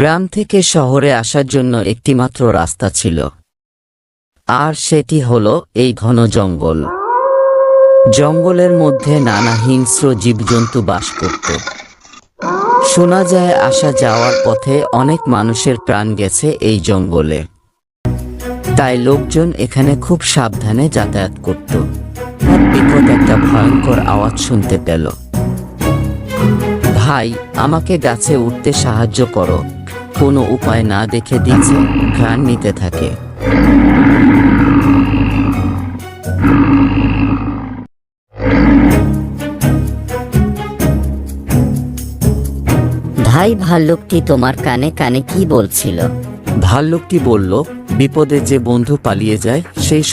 গ্রাম থেকে শহরে আসার জন্য একটিমাত্র রাস্তা ছিল, আর সেটি হলো এই ঘন জঙ্গল। জঙ্গলের মধ্যে নানা হিংস্র জীবজন্তু বাস করত। শোনা যায় আসা যাওয়ার পথে অনেক মানুষের প্রাণ গেছে এই জঙ্গলে। তাই লোকজন এখানে খুব সাবধানে যাতায়াত করত। বিপদ একটা ভয়ঙ্কর আওয়াজ শুনতে পেল। ভাই, আমাকে গাছে উঠতে সাহায্য করো। কোনো উপায় না দেখে দিচ্ছে ঘ্রাণ নিতে থাকে। ভাই, ভাল্লুকটি তোমার কানে কানে কি বলছিল? ভাল্লুকটি বলল, বিপদে যে বন্ধু পালিয়ে যায় সেই